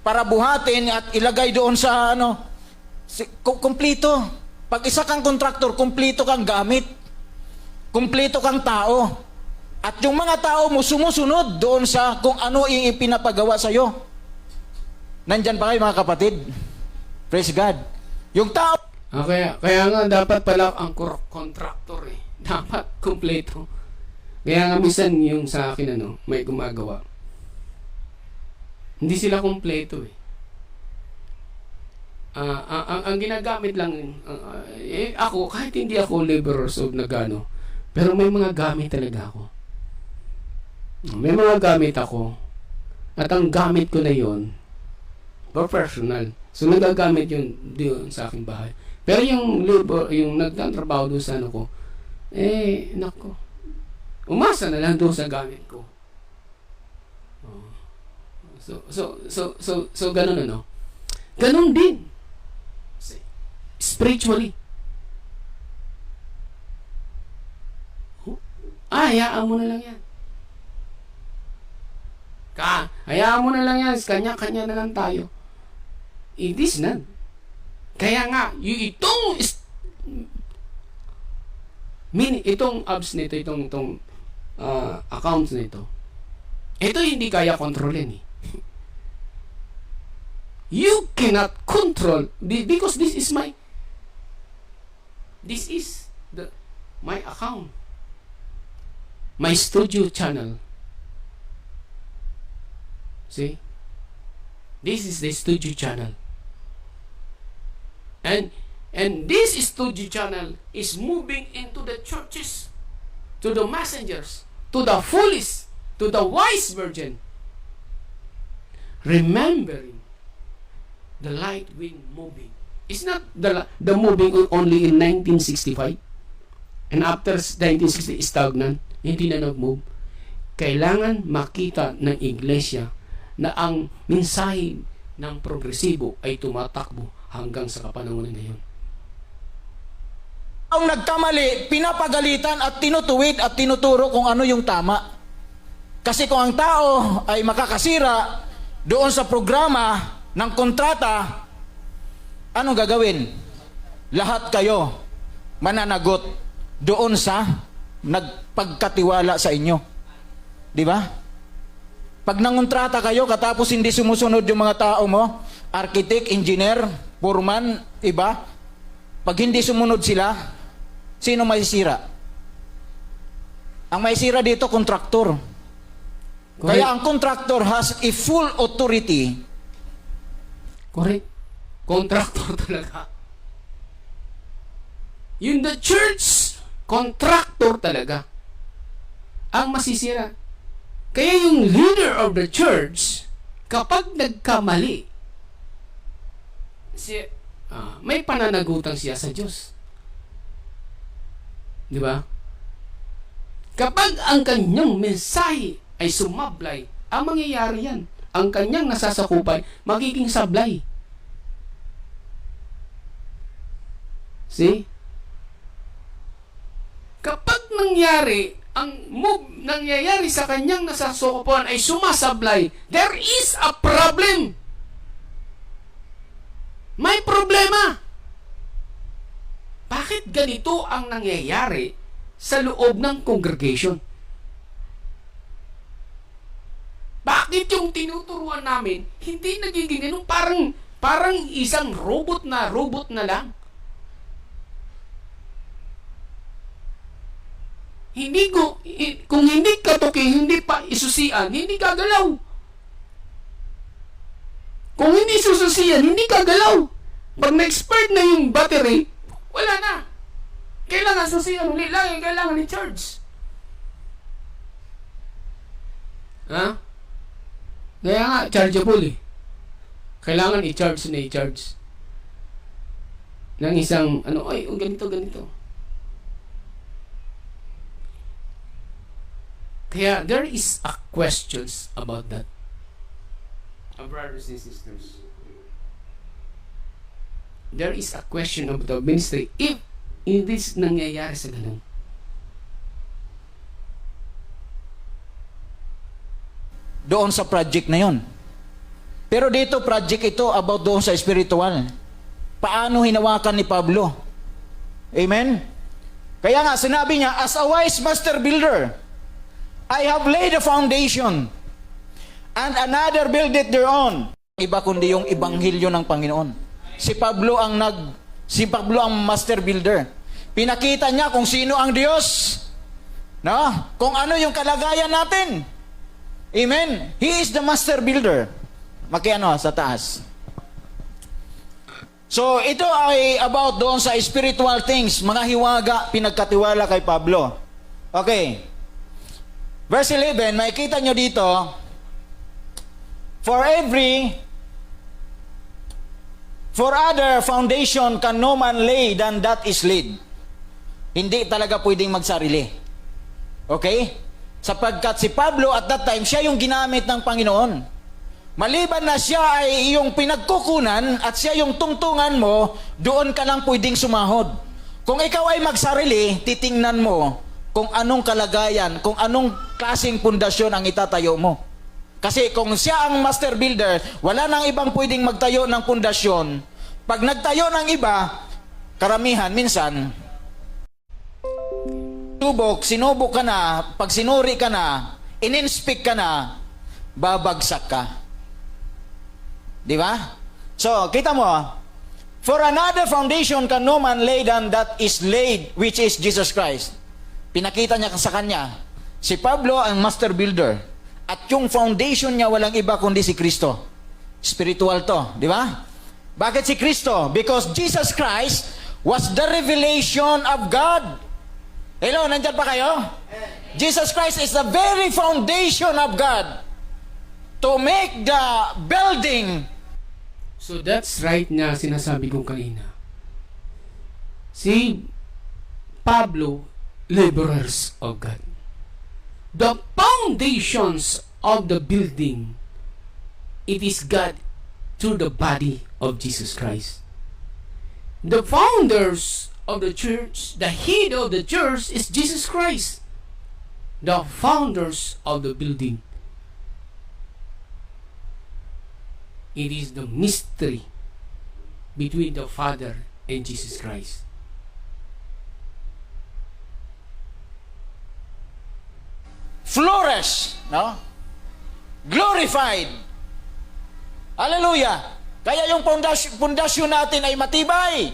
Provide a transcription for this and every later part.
para buhatin at ilagay doon sa kumplito. Pag isa kang kontraktor, kumplito kang gamit. Kumplito kang tao. At yung mga tao mo sumusunod doon sa kung ano yung ipinapagawa sa iyo. Nandyan pa kayo mga kapatid. Praise God. Yung tao. Kaya nga dapat pala ang contractor eh. Dapat kumpleto. Kaya nga minsan yung sa akin may gumagawa. Hindi sila kumpleto eh. Ang ginagamit lang ako, kahit hindi ako laborers of nagano, pero may mga gamit talaga ako. May mga gamit ako. At ang gamit ko na yon professional. So nagagamit yun doon sa aking bahay. Pero yung labor, yung nagtatrabaho doon sa ko, nako. Umasa na lang doon sa gamit ko. So ganun Ganun din. Spiritually. Hayaan mo na lang yan. Hayaan mo na lang yan. Kanya-kanya na lang tayo. It is not. Kaya nga, itong abs nito, itong accounts nito, ito hindi kaya kontrolin eh. You cannot control because this is my account, my studio channel. See, this is the studio channel, and this studio channel is moving into the churches, to the messengers, to the foolish, to the wise virgin, remembering the light wind moving. It's not the moving only in 1965. And after 1960, stagnant. Hindi na nag-move. Kailangan makita ng iglesia na ang mensahe ng progresibo ay tumatakbo hanggang sa kapanahonan ngayon. Ang nagkamali, pinapagalitan at tinutuwid at tinuturo kung ano yung tama. Kasi kung ang tao ay makakasira doon sa programa ng kontrata, anong gagawin? Lahat kayo mananagot doon sa nagpagkatiwala sa inyo. Di ba? Pag nangontrata kayo, katapos hindi sumusunod yung mga tao mo, architect, engineer, foreman, iba, pag hindi sumunod sila, sino masisira? Ang masisira dito, kontraktor. Kaya ang contractor has a full authority. Correct. Contractor talaga. Yung the church, contractor talaga ang masisira. Kaya yung leader of the church, kapag nagkamali, may pananagutan siya sa Diyos. Di ba? Kapag ang kanyang mensahe ay sumablay, ang mangyayari yan. Ang kanyang nasasakupay, magiging sablay. See? Kapag nangyayari sa kanyang nasasakupan ay sumasablay, there is a problem. May problema. Bakit ganito ang nangyayari sa loob ng congregation? Bakit yung tinuturuan namin hindi nagiging ganun, parang isang robot na lang? Kung hindi katuki, hindi pa isusian, hindi gagalaw. Kung hindi sususian, hindi gagalaw. Pag na-expired na yung battery, wala na. Kailangan susian ulit lang, kailangan i-charge. Ha? Kaya nga, chargeable eh. Kailangan i-charge na i-charge. Ng isang, ganito. Kaya there is a questions about that. Brothers and sisters. There is a question about the ministry if this nangyayari sa ganun. Doon sa project na yon. Pero dito, project ito about doon sa spiritual. Paano hinawakan ni Pablo? Amen? Kaya nga, sinabi niya, as a wise master builder, I have laid a foundation, and another build it their own. Iba kundi yung ibanghilyo ng Panginoon. Si Pablo ang master builder. Pinakita niya kung sino ang Diyos. No? Kung ano yung kalagayan natin. Amen? He is the master builder. Makiano sa taas. So, ito ay about doon sa spiritual things, mga hiwaga, pinagkatiwala kay Pablo. Okay. Verse 11, makikita nyo dito, For other foundation can no man lay than that is laid. Hindi talaga pwedeng magsarili. Okay? Sapagkat si Pablo at that time, siya yung ginamit ng Panginoon. Maliban na siya ay iyong pinagkukunan at siya yung tungtungan mo, doon ka lang pwedeng sumahod. Kung ikaw ay magsarili, titingnan mo kung anong kalagayan, kung anong klaseng pundasyon ang itatayo mo. Kasi kung siya ang master builder, wala nang ibang pwedeng magtayo ng pundasyon. Pag nagtayo ng iba, karamihan, minsan, sinubok ka na, pag sinuri ka na, ininspect ka na, babagsak ka. Di ba? So, kita mo, for another foundation can no man lay than that is laid, which is Jesus Christ. Pinakita niya sa kanya, si Pablo ang master builder, at yung foundation niya walang iba kundi si Kristo. Spiritual to, di ba? Bakit si Kristo? Because Jesus Christ was the revelation of God. Hello, nandyan pa kayo? Jesus Christ is the very foundation of God to make the building. So that's right na sinasabi kong kanina. Si Pablo, laborers of God. The foundations of the building, it is God through the body of Jesus Christ. The founders of the church, the head of the church is Jesus Christ. The founders of the building, it is the mystery between the Father and Jesus Christ. Flourish, no? Glorified. Hallelujah. Kaya yung pundasyon natin ay matibay.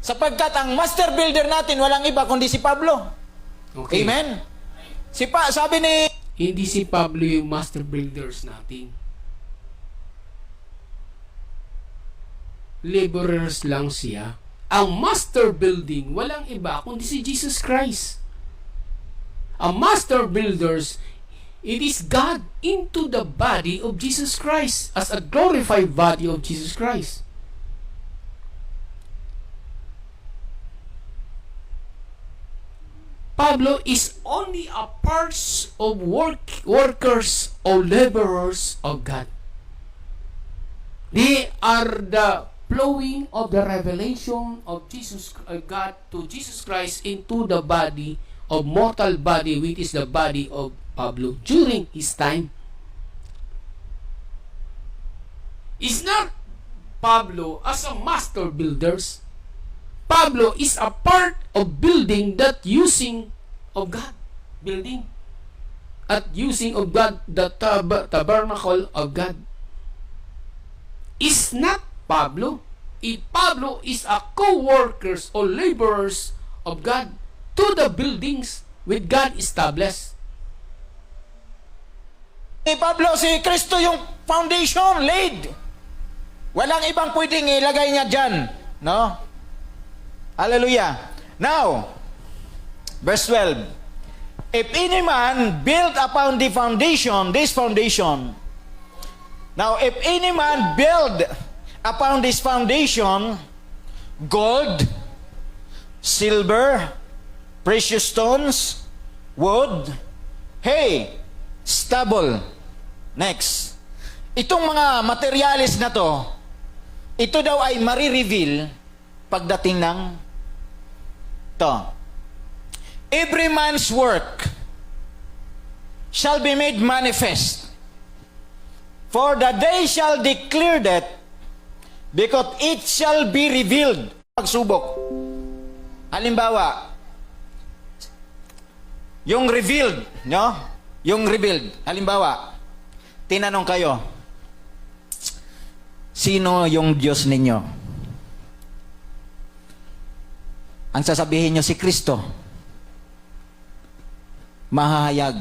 Sapagkat ang master builder natin walang iba kundi si Pablo. Okay. Amen. Sabi ni Hindi si Pablo yung master builders natin. Laborers lang siya. Ang master building, walang iba kundi si Jesus Christ. Ang master builders, it is God into the body of Jesus Christ as a glorified body of Jesus Christ. Pablo is only a part of workers or laborers of God. They are the flowing of the revelation of God to Jesus Christ into the body of mortal body, which is the body of Pablo during his time. Is not Pablo as a master builders. Pablo is a part of building that using of God. Building at using of God, the tabernacle of God. Is not Pablo. If Pablo is a co-workers or laborers of God to the buildings with God established. ni Pablo, si Kristo yung foundation laid. Walang ibang pwedeng ilagay niya dyan. No? Hallelujah. Now, verse 12. If any man build upon the foundation, this foundation. Now, if any man build upon this foundation, gold, silver, precious stones, wood, hay, stubble. Next. Itong mga materialis na to, ito daw ay marireveal pagdating ng to. Every man's work shall be made manifest. For the day shall declare that, because it shall be revealed. Pagsubok. Halimbawa, yung revealed, no? Yung revealed. Halimbawa, tinanong kayo, sino yung Diyos ninyo? Ang sasabihin nyo, si Kristo. Mahahayag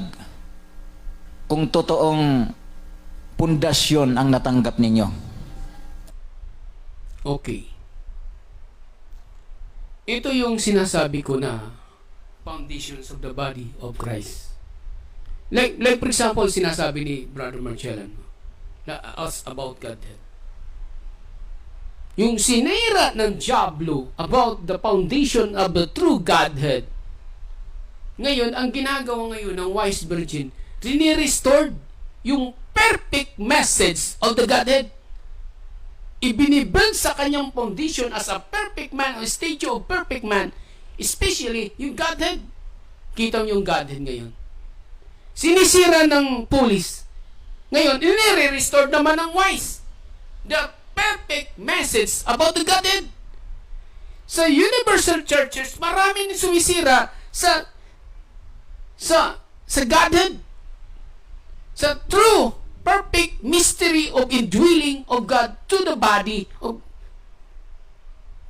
kung totoong pundasyon ang natanggap ninyo. Okay. Ito yung sinasabi ko na foundations of the body of Christ. Like for example, sinasabi ni Brother Marcellan na us about Godhead. Yung sinira ng Diablo about the foundation of the true Godhead. Ngayon, ang ginagawa ngayon ng wise virgin, rinirestored yung perfect message of the Godhead. Ibinibuild sa kanyang foundation as a perfect man, a statue of perfect man, especially yung Godhead. Kita mo yung Godhead ngayon. Sinisira ng police. Ngayon, inire-restore naman ng wise. The perfect message about the Godhead. Sa universal churches, maraming sumisira sa Godhead. Sa true, perfect mystery of indwelling of God to the body of,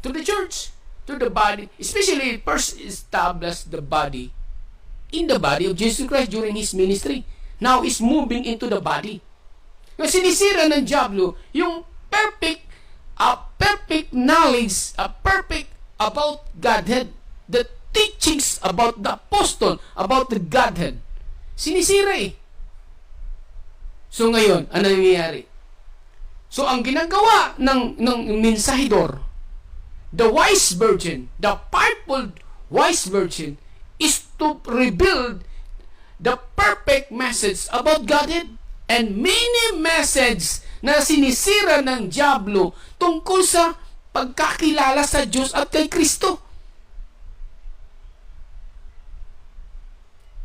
to the church, to the body, especially first establish the body in the body of Jesus Christ during His ministry. Now is moving into the body. Yung sinisira ng Diablo, yung perfect knowledge, perfect about Godhead, the teachings about the apostle, about the Godhead, sinisira eh. So ngayon, ano nangyayari? So ang ginagawa ng mensahidor, the wise virgin, the fivefold wise virgin, is to rebuild the perfect message about Godhead and many message na sinisira ng Diablo tungkol sa pagkakilala sa Diyos at kay Kristo.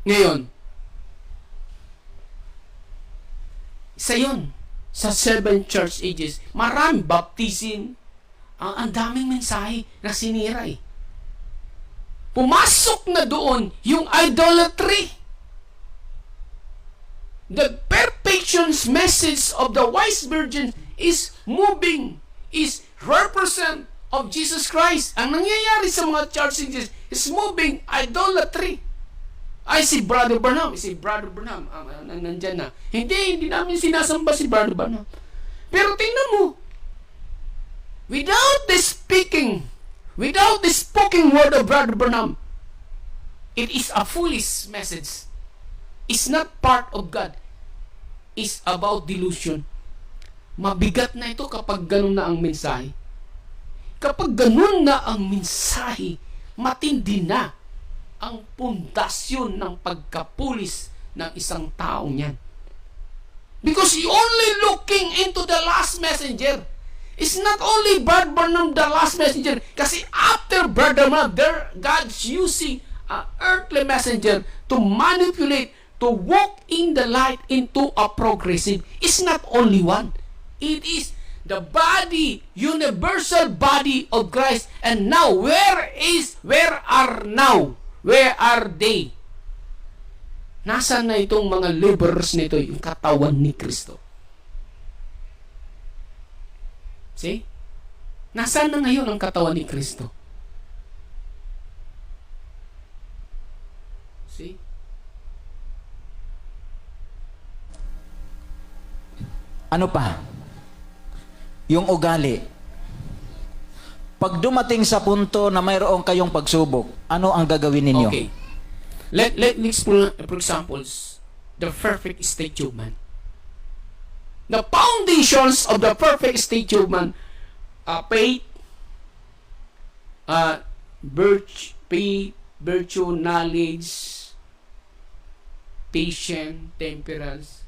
Ngayon, isa yun. Sa 7 church ages, maraming baptism, ang daming mensahe na sinira eh. Pumasok na doon yung idolatry. The perfection's message of the wise virgin is moving, is represent of Jesus Christ. Ang nangyayari sa mga church ages is moving idolatry. Ay, si Brother Branham, nandyan na. Hindi namin sinasamba si Brother Branham. Pero tingnan mo, without the spoken word of Brother Branham, it is a foolish message. It's not part of God. It's about delusion. Mabigat na ito kapag ganun na ang mensahe. Kapag ganun na ang mensahe, matindi na ang pundasyon ng pagkapulis ng isang taong yan. Because you only looking into the last messenger. It's not only Brother Branham the last messenger. Kasi after Brother Branham, God's using an earthly messenger to manipulate, to walk in the light into a progressive. It's not only one. It is the body, universal body of Christ. And now, where are they? Nasaan na itong mga laborers nito, yung katawan ni Kristo? See? Nasaan na ngayon ang katawan ni Kristo? See? Ano pa? Yung ugali. Pag dumating sa punto na mayroon kayong pagsubok, ano ang gagawin ninyo? Okay. Let me explore, for example, the perfect state of man. The foundations of the perfect state of man are faith, virtue, knowledge, patience, temperance,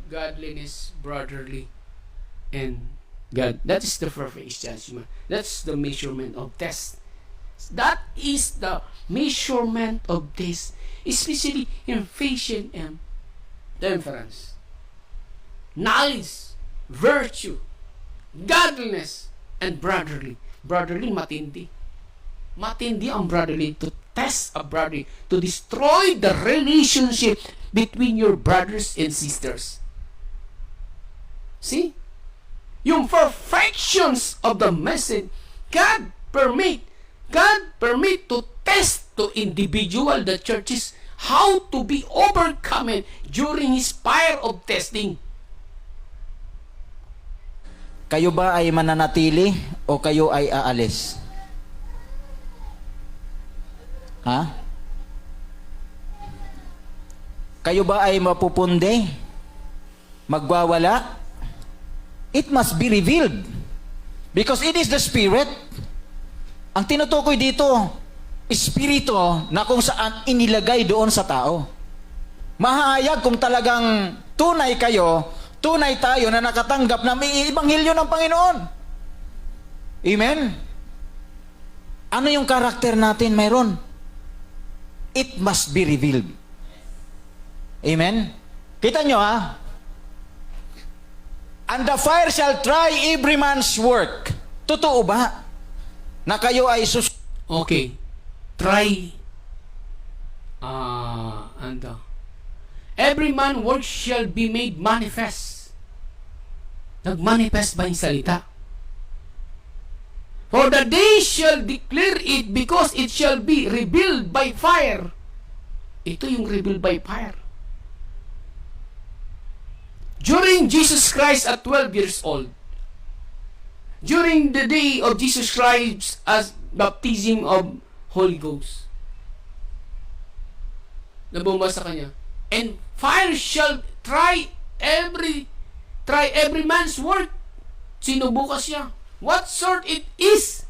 godliness, brotherly, and God. That is the perfect judgment. That's the measurement of test. That is the measurement of this, especially in patience and temperance. knowledge, virtue, godliness, and brotherly. Brotherly, matindi. Matindi ang brotherly, to test a brotherly, to destroy the relationship between your brothers and sisters. See? Yung perfections of the message, God permit to test to individual, the churches, how to be overcome during His fire of testing. Kayo ba ay mananatili o kayo ay aalis? Ha? Kayo ba ay mapupunde? Magwawala? It must be revealed. Because it is the Spirit. Ang tinutukoy dito, Espiritu na kung saan inilagay doon sa tao. Mahayag kung talagang tunay kayo, tunay tayo na nakatanggap na may ebanghelyo ng Panginoon. Amen? Ano yung karakter natin mayroon? It must be revealed. Amen? Kita nyo ha? And the fire shall try every man's work. Totoo ba? Na kayo ay Okay. Try. Every man work shall be made manifest. Nagmanifest ba yung salita? For the day shall declare it, because it shall be revealed by fire. Ito yung revealed by fire. During Jesus Christ at 12 years old, during the day of Jesus Christ as baptism of Holy Ghost, nabumba sa kanya, and fire shall try every man's work. Sinubukas siya. What sort it is?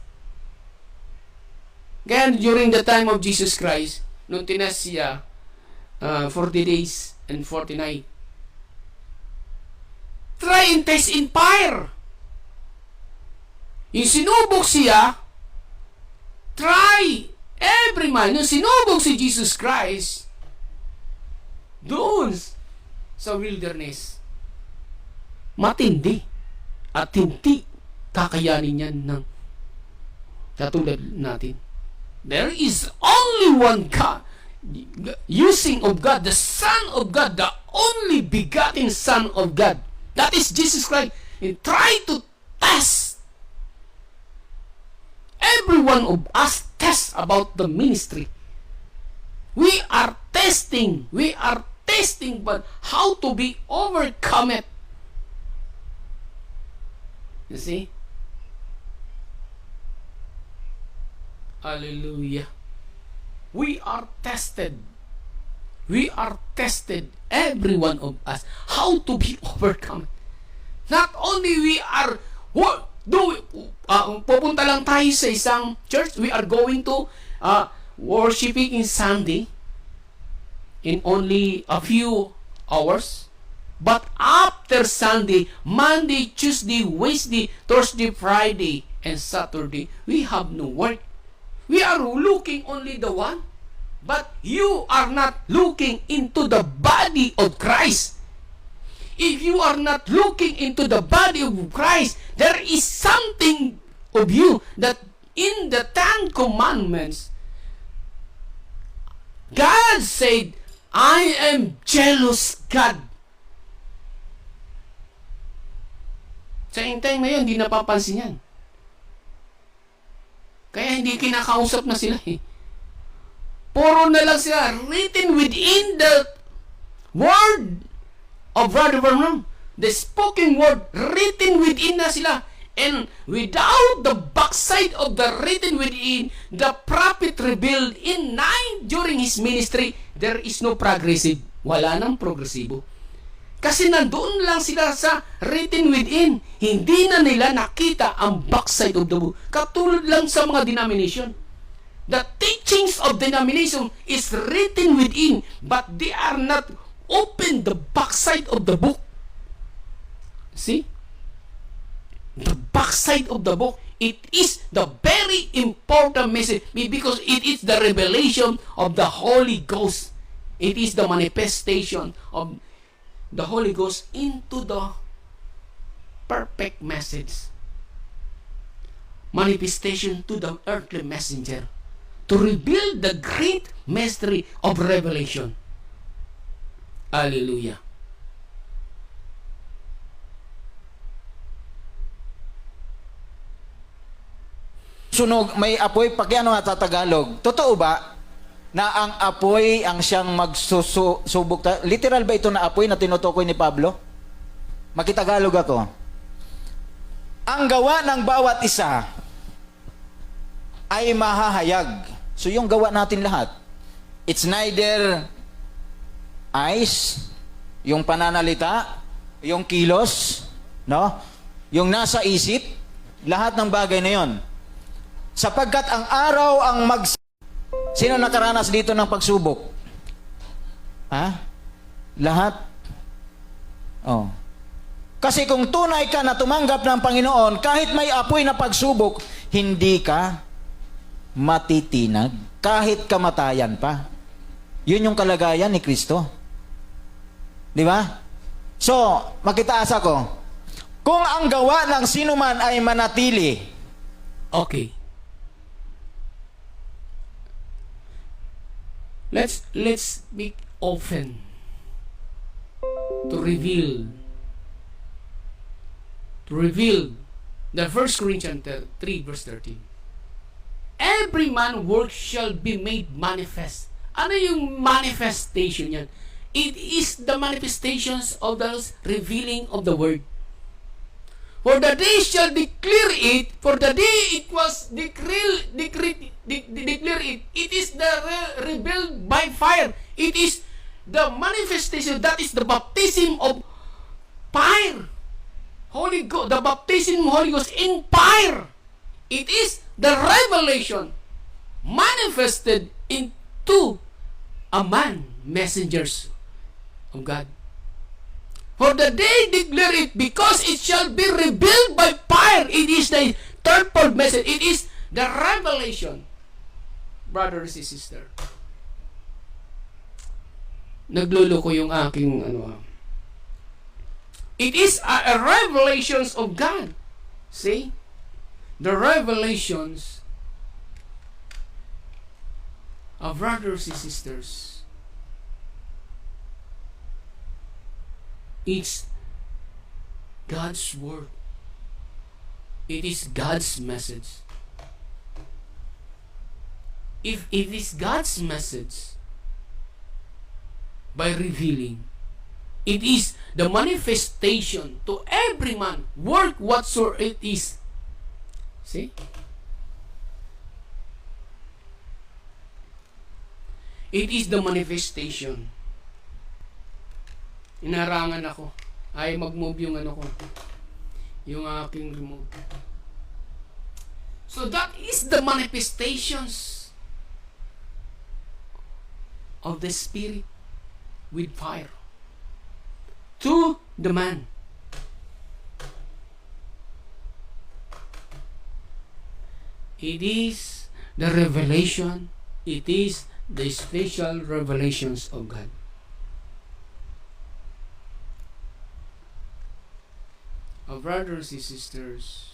Kaya during the time of Jesus Christ, nung tinas siya 40 days and 40 nights, try and test in fire. Yung sinubok siya, try every man. Yung sinubok si Jesus Christ, doon sa wilderness, matindi at hindi kakayanin yan ng katulad natin. There is only one God, using of God, the Son of God, the only begotten Son of God. That is Jesus Christ. And try to test. Every one of us test about the ministry. We are testing. But how to be overcome it. You see? Hallelujah. We are tested. Every one of us, how to be overcome. Not only we are pupunta lang tayo sa isang church, we are going to worshiping in Sunday in only a few hours. But after Sunday, Monday, Tuesday, Wednesday, Thursday, Friday, and Saturday, we have no work. We are looking only the one. But you are not looking into the body of Christ. If you are not looking into the body of Christ, there is something of you that in the 10 Commandments, God said, I am jealous God. Sa time ngayon, hindi napapansin yan. Kaya hindi kinakausap na sila eh. Puro na lang sila written within the word of Brother Branham. The spoken word written within na sila. And without the backside of the written within, the prophet revealed in 9 during his ministry, there is no progressive. Wala nang progresibo. Kasi nandoon lang sila sa written within. Hindi na nila nakita ang backside of the book. Katulad lang sa mga denomination. The teachings of denomination is written within, but they are not open the backside of the book. See? The backside of the book, it is the very important message because it is the revelation of the Holy Ghost. It is the manifestation of the Holy Ghost into the perfect message. Manifestation to the earthly messenger to reveal the great mystery of revelation. Hallelujah. Sunog, may apoy, pakiano nga Tagalog. Totoo ba na ang apoy ang siyang magsusubok? Literal ba ito na apoy na tinutukoy ni Pablo? Makitagalog ako. Ang gawa ng bawat isa ay mahahayag. So yung gawa natin lahat, it's neither eyes, yung pananalita, yung kilos, no? Yung nasa isip, lahat ng bagay na yon. Sapagkat ang araw ang Sino nakaranas dito ng pagsubok? Ha? Lahat? Oh. Kasi kung tunay ka na tumanggap ng Panginoon, kahit may apoy na pagsubok, hindi ka matitinag. Kahit kamatayan pa. Yun yung kalagayan ni Kristo. Di ba? So, makitaas ako. Kung ang gawa ng sinuman ay manatili. Okay. Let's be open to reveal the 1 Corinthians 3 verse 13. Every man work shall be made manifest. Ano yung manifestation yan? It is the manifestations of the revealing of the word. For the day shall declare it, for the day it was declare it. It is the revealed by fire. It is the manifestation, that is the baptism of fire. Holy Ghost, the baptism of Holy Ghost in fire. It is the revelation manifested into a man, messengers of God. For the day declare it, because it shall be revealed by fire. It is the third message. It is the revelation. Brothers and sisters, nagluloko yung aking It is a revelations of God. See? The revelations of brothers and sisters. It's God's word. It is God's message. If it is God's message, by revealing, it is the manifestation to every man, work whatsoever it is. See? It is the manifestation. Inarangan ako. Ay mag-move yung yung aking remote. So that is the manifestations of the Spirit with fire to the man. It is the revelation. It is the special revelations of God. Our brothers and sisters,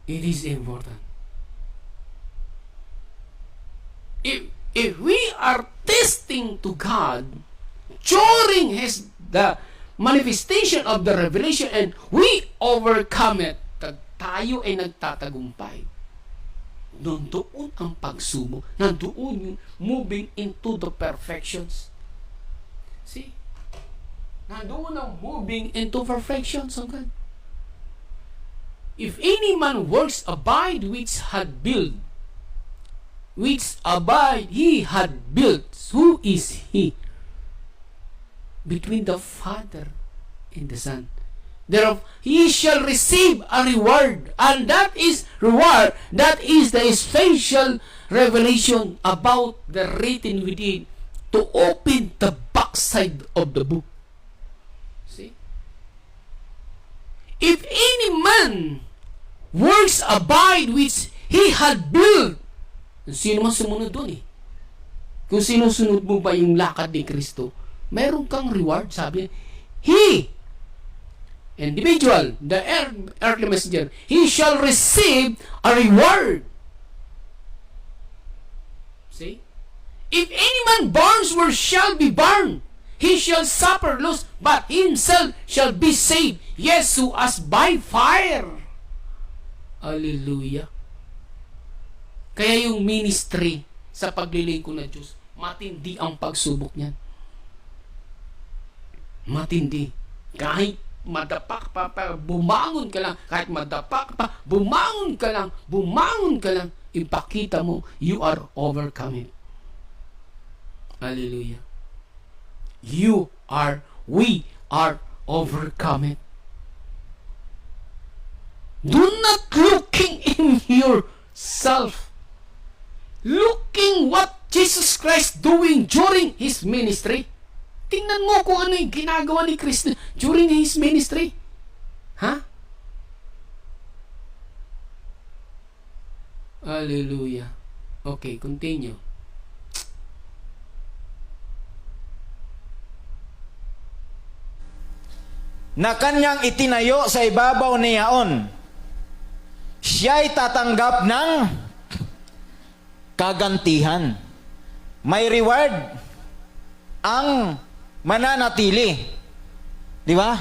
it is important. If we are testing to God during the manifestation of the revelation and we overcome it, tayo ay nagtatagumpay. Nandoon ang pagsumo, nandoon yung moving into the perfections. See? Nandoon ang moving into perfections of God. If any man works abide which had built, he had built, who is he? Between the Father and the Son. Thereof he shall receive a reward, and that is reward, that is the special revelation about the written within, to open the backside of the book. See? If any man works abide which he had built, sino man sumunod doon kung sinusunod mo ba yung lakad ni Kristo, meron kang reward. Sabi niya, He, individual, the earthly messenger, he shall receive a reward. See? If any man burns where shall be burned, he shall suffer loss, but himself shall be saved, yes, so as by fire. Hallelujah. Kaya yung ministry sa paglilingkod ng Diyos, matindi ang pagsubok niyan. Matindi. Kahit madapak pa, bumangon ka lang. Kahit madapak pa, bumangon ka lang. Ipakita mo, you are overcoming. Hallelujah. We are overcoming. Do not looking in yourself. Looking what Jesus Christ doing during His ministry. Tingnan mo kung ano yung ginagawa ni Kristo during His ministry. Ha? Hallelujah. Okay, continue. Na kanyang itinayo sa ibabaw ni Yaon, siya'y tatanggap ng kagantihan. May reward ang mananatili. Di ba?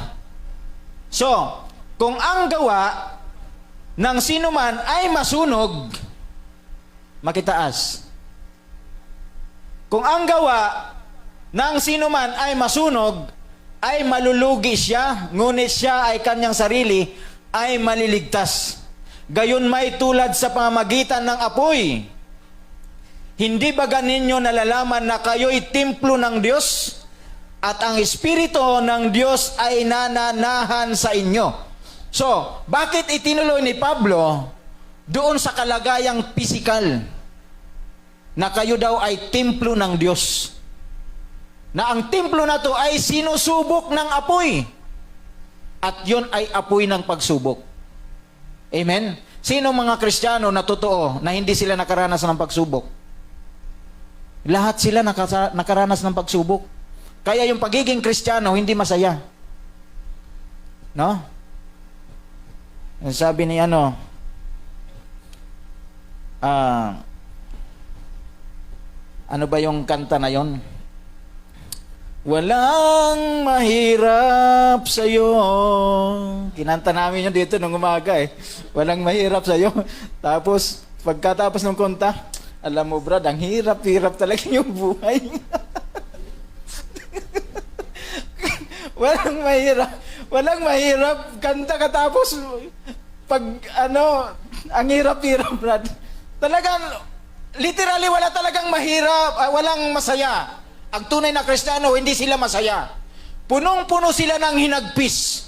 So, kung ang gawa ng sino man ay masunog, makitaas. Kung ang gawa ng sino man ay masunog, ay malulugi siya, ngunit siya ay kanyang sarili ay maliligtas. Gayon may tulad sa pamamagitan ng apoy. Hindi ba ganinyo nalalaman na kayo'y templo ng Diyos at ang Espiritu ng Diyos ay nananahan sa inyo? So, bakit itinuloy ni Pablo doon sa kalagayang pisikal na kayo daw ay templo ng Diyos? Na ang templo na to ay sinusubok ng apoy. At yun ay apoy ng pagsubok. Amen? Sino mga Kristiyano na totoo na hindi sila nakaranas ng pagsubok? Lahat sila nakaranas ng pagsubok. Kaya yung pagiging Kristiyano hindi masaya. No? Sabi ni ano, ano ba yung kanta na yon? Walang mahirap sa'yo. Kinanta namin yun dito nung umaga eh. Walang mahirap sa'yo. Tapos, pagkatapos ng kanta, alam mo brad, ang hirap-hirap talaga yung buhay. Walang mahirap. Walang mahirap. Kanta katapos, pag ano, ang hirap-hirap brad. Talagang, literally wala talagang mahirap, walang masaya. Ang tunay na Kristiyano, hindi sila masaya. Punong-puno sila ng hinagpis.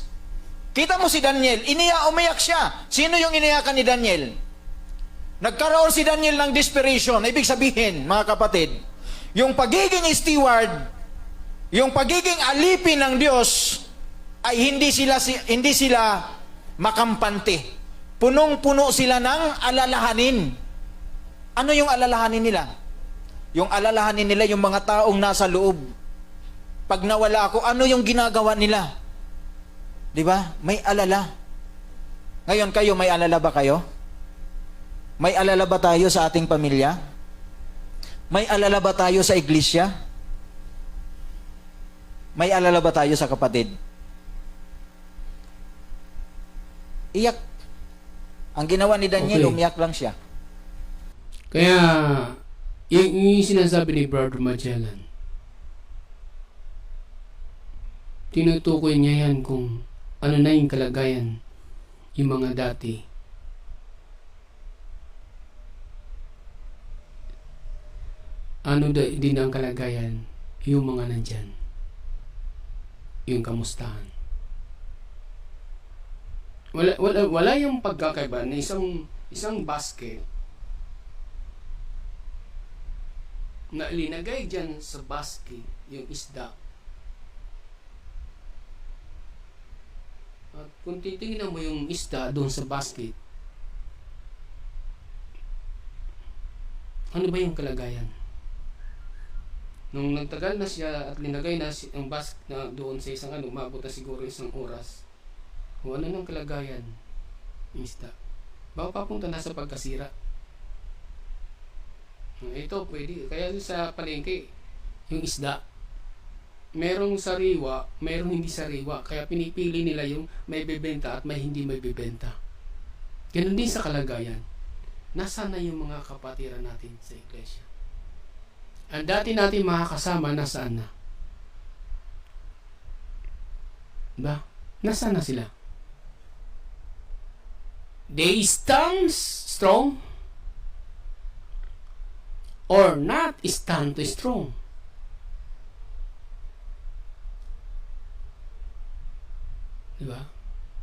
Kita mo si Daniel, umiyak siya. Sino yung iniyakan ni Daniel? Nagkaroon si Daniel ng desperation. Ibig sabihin, mga kapatid, yung pagiging steward, yung pagiging alipin ng Diyos, ay hindi sila makampante. Punong-puno sila ng alalahanin. Ano yung alalahanin nila? Yung alalahanin nila yung mga taong nasa loob. Pag nawala ako, ano yung ginagawa nila? Di ba? May alala. Ngayon kayo, may alala ba kayo? May alala ba tayo sa ating pamilya? May alala ba tayo sa iglesia? May alala ba tayo sa kapatid? Iyak. Ang ginawa ni Daniel, Okay. umiyak lang siya. Kaya, yung sinasabi ni Brother Magellan, tinutukoy niya yan kung ano na yung kalagayan yung mga dati. Ano din ang kalagayan yung mga nandyan. Yung kamustahan. Wala yung pagkakaiba na isang basket na linagay dyan sa basket yung isda. At kung titingnan mo yung isda doon sa basket, ano ba yung kalagayan? Nung nagtagal na siya at linagay na ang basket na doon sa isang maabot na siguro isang oras. Kung ano ng kalagayan, yung isda. Baka papunta na sa pagkasira. Ito pwede. Kaya sa palengke, yung isda, merong sariwa, merong hindi sariwa. Kaya pinipili nila yung may bebenta at may hindi may bebenta. Ganun din sa kalagayan. Nasaan na yung mga kapatiran natin sa iglesia? Ang dati natin mga kasama, nasaan na? Diba? Nasaan na sila? They stand strong or not stand too strong. Diba?